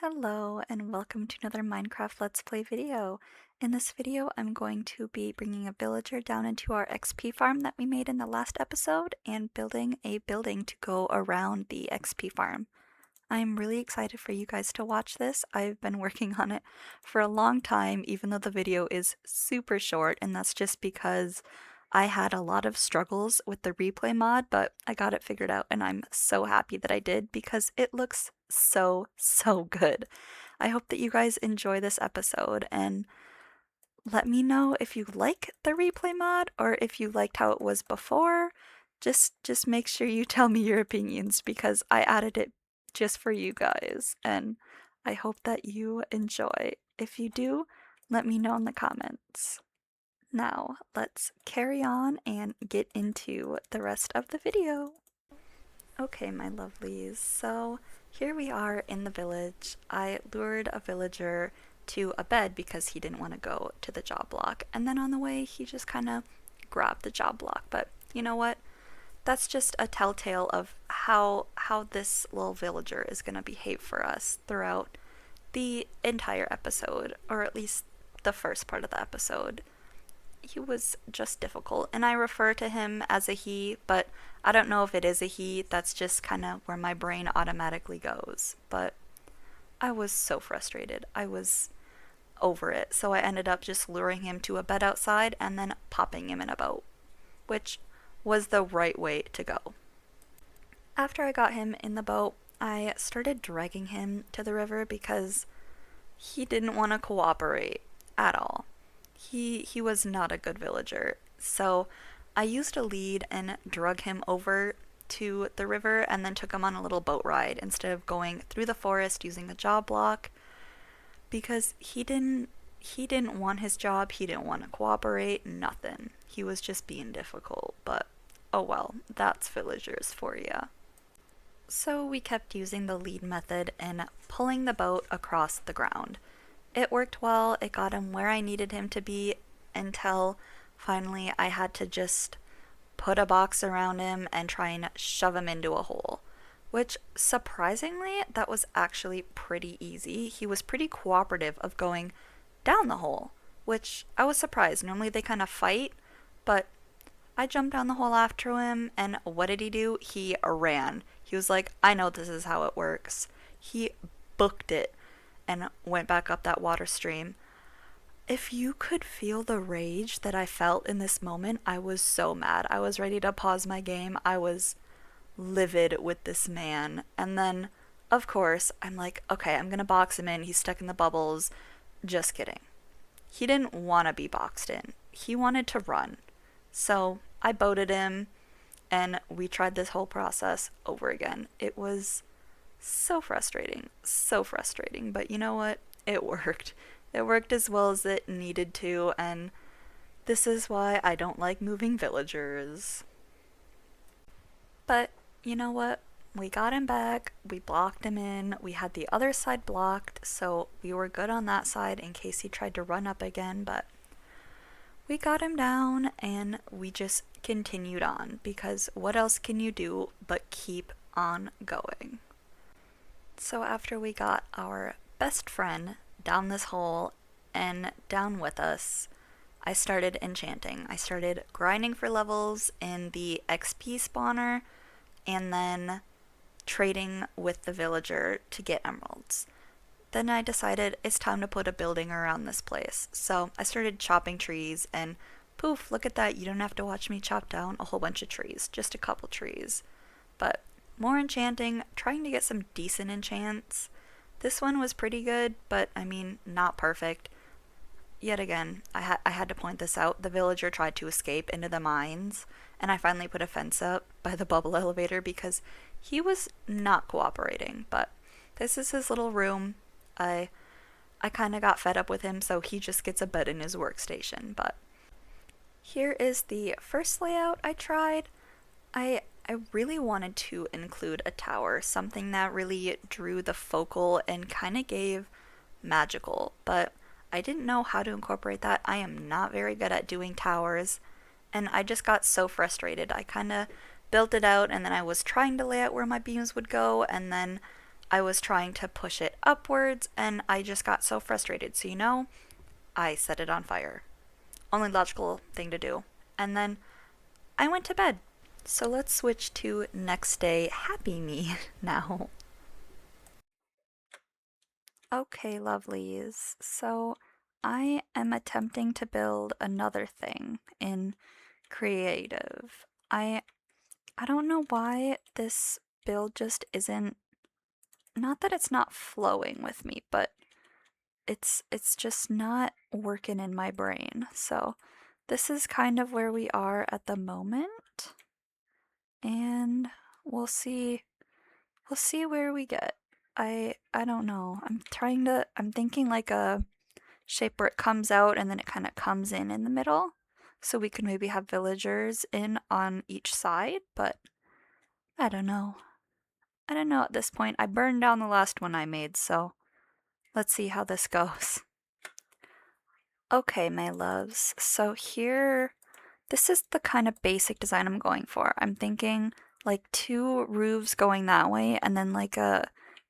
Hello and welcome to another Minecraft Let's Play video. In this video, I'm going to be bringing a villager down into our XP farm that we made in the last episode and building a building to go around the XP farm. I'm really excited for you guys to watch this. I've been working on it for a long time, even though the video is super short, and that's just because I had a lot of struggles with the replay mod, but I got it figured out, and I'm so happy that I did because it looks so good. I hope that you guys enjoy this episode, and let me know if you like the replay mod or if you liked how it was before. Just make sure you tell me your opinions because I added it just for you guys and I hope that you enjoy. If you do, let me know in the comments. Now, let's carry on and get into the rest of the video. Okay, my lovelies, so here we are in the village. I lured a villager to a bed because he didn't want to go to the job block, and then on the way he just kind of grabbed the job block. But you know what? That's just a telltale of how this little villager is going to behave for us throughout the entire episode, or at least the first part of the episode. He was just difficult, and I refer to him as a he, but I don't know if it is a he. That's just kind of where my brain automatically goes. But I was so frustrated. I was over it, so I ended up just luring him to a bed outside and then popping him in a boat, which was the right way to go. After I got him in the boat, I started dragging him to the river because he didn't want to cooperate at all. He was not a good villager. So I used a lead and drug him over to the river and then took him on a little boat ride instead of going through the forest using the job block because he didn't want his job, he didn't want to cooperate, nothing. He was just being difficult, but oh well, that's villagers for ya. So we kept using the lead method and pulling the boat across the ground. It worked well, it got him where I needed him to be until finally I had to just put a box around him and try and shove him into a hole. Which, surprisingly, that was actually pretty easy. He was pretty cooperative of going down the hole, which I was surprised. Normally they kind of fight, but I jumped down the hole after him, and what did he do? He ran. He was like, I know this is how it works. He booked it and went back up that water stream. If you could feel the rage that I felt in this moment, I was so mad. I was ready to pause my game. I was livid with this man. And then, of course, I'm like, okay, I'm gonna box him in. He's stuck in the bubbles. Just kidding. He didn't want to be boxed in. He wanted to run. So I boated him, and we tried this whole process over again. It was so frustrating, but you know what? It worked. It worked as well as it needed to, and this is why I don't like moving villagers. But you know what? We got him back, we blocked him in, we had the other side blocked, so we were good on that side in case he tried to run up again, but we got him down and we just continued on because what else can you do but keep on going? So after we got our best friend down this hole and down with us, I started enchanting. I started grinding for levels in the XP spawner and then trading with the villager to get emeralds. Then I decided it's time to put a building around this place. So I started chopping trees and poof, look at that. You don't have to watch me chop down a whole bunch of trees, just a couple trees. But more enchanting, trying to get some decent enchants. This one was pretty good, but I mean, not perfect. Yet again, I had to point this out. The villager tried to escape into the mines, and I finally put a fence up by the bubble elevator because he was not cooperating. But this is his little room. I kind of got fed up with him, so he just gets a bed in his workstation. But here is the first layout I tried. I really wanted to include a tower, something that really drew the focal and kind of gave magical, but I didn't know how to incorporate that. I am not very good at doing towers, and I just got so frustrated. I kind of built it out, and then I was trying to lay out where my beams would go, and then I was trying to push it upwards and I just got so frustrated. So, I set it on fire. Only logical thing to do. And then I went to bed. So let's switch to next day happy me now. Okay, lovelies. So I am attempting to build another thing in creative. I don't know why this build just isn't, not that it's not flowing with me, but it's just not working in my brain. So this is kind of where we are at the moment, and we'll see where we get. I don't know. I'm thinking like a shape where it comes out and then it kind of comes in the middle. So we could maybe have villagers in on each side, but I don't know. I don't know at this point. I burned down the last one I made, so let's see how this goes. Okay, my loves. So here, this is the kind of basic design I'm going for. I'm thinking like two roofs going that way and then like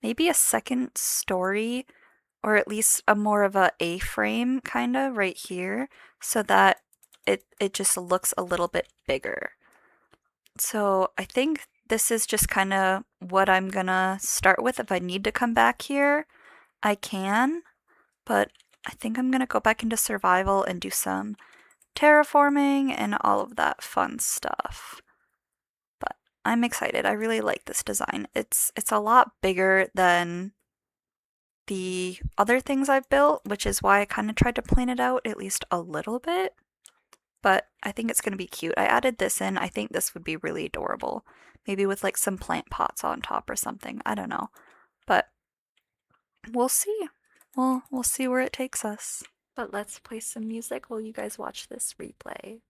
maybe a second story or at least a more of a A-frame kind of right here so that it just looks a little bit bigger. So I think this is just kind of what I'm gonna start with. If I need to come back here, I can, but I think I'm gonna go back into survival and do some terraforming and all of that fun stuff. But I'm excited. I really like this design. It's a lot bigger than the other things I've built, which is why I kind of tried to plan it out at least a little bit. But I think it's going to be cute. I added this in. I think this would be really adorable. Maybe with like some plant pots on top or something. I don't know. But we'll see. We'll see where it takes us. But let's play some music while you guys watch this replay.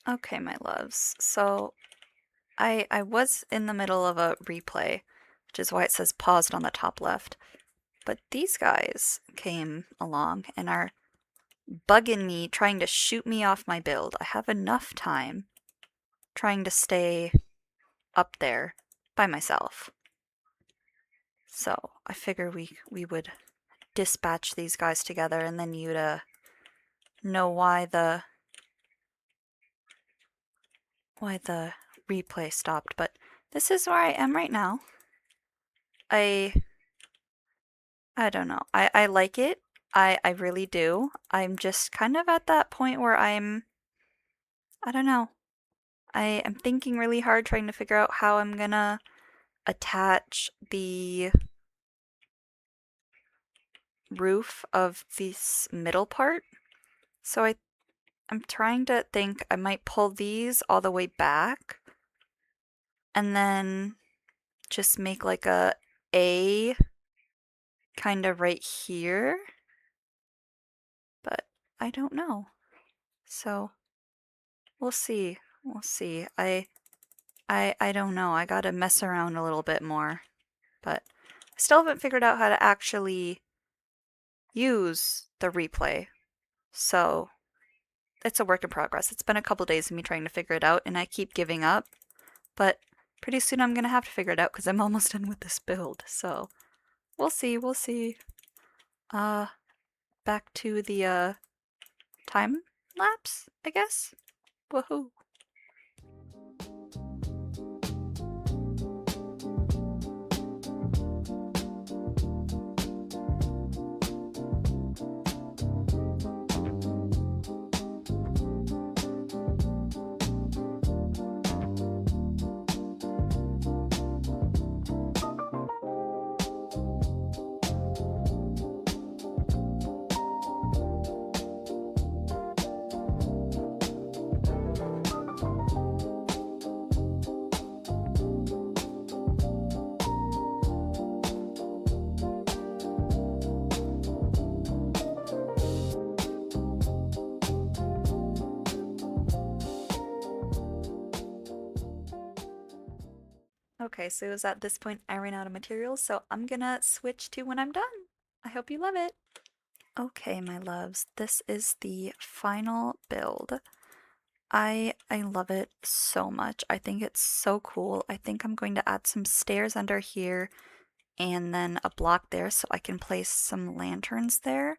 Okay, my loves. So I was in the middle of a replay, which is why it says paused on the top left. But these guys came along and are bugging me, trying to shoot me off my build. I have enough time trying to stay up there by myself. So I figure we would dispatch these guys together, and then you'd know why the replay stopped. But this is where I am right now. I don't know. I like it. I really do. I'm just kind of at that point where I don't know. I am thinking really hard trying to figure out how I'm gonna attach the roof of this middle part. So I'm trying to think I might pull these all the way back and then just make like A kind of right here. But I don't know. So we'll see. We'll see. I don't know. I gotta mess around a little bit more. But I still haven't figured out how to actually use the replay. So it's a work in progress. It's been a couple days of me trying to figure it out, and I keep giving up. But pretty soon I'm gonna have to figure it out because I'm almost done with this build. So we'll see. We'll see. Back to the time lapse, I guess. Woohoo! Okay, so it was at this point I ran out of materials, so I'm gonna switch to when I'm done. I hope you love it. Okay, my loves, this is the final build. I love it so much. I think it's so cool. I think I'm going to add some stairs under here and then a block there so I can place some lanterns there.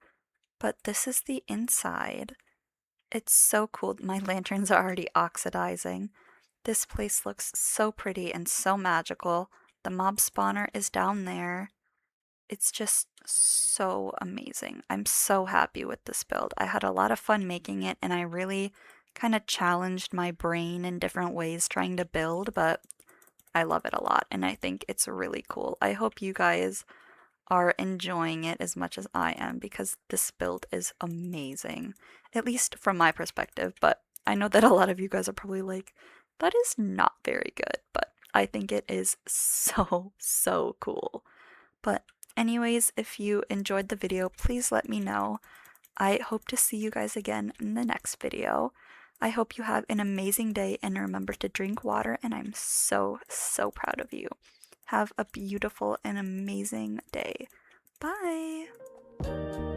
But this is the inside. It's so cool. My lanterns are already oxidizing. This place looks so pretty and so magical. The mob spawner is down there. It's just so amazing. I'm so happy with this build. I had a lot of fun making it, and I really kind of challenged my brain in different ways trying to build, but I love it a lot, and I think it's really cool. I hope you guys are enjoying it as much as I am because this build is amazing, at least from my perspective. But I know that a lot of you guys are probably like, that is not very good, but I think it is so, so cool. But anyways, if you enjoyed the video, please let me know. I hope to see you guys again in the next video. I hope you have an amazing day and remember to drink water, and I'm so, so proud of you. Have a beautiful and amazing day. Bye!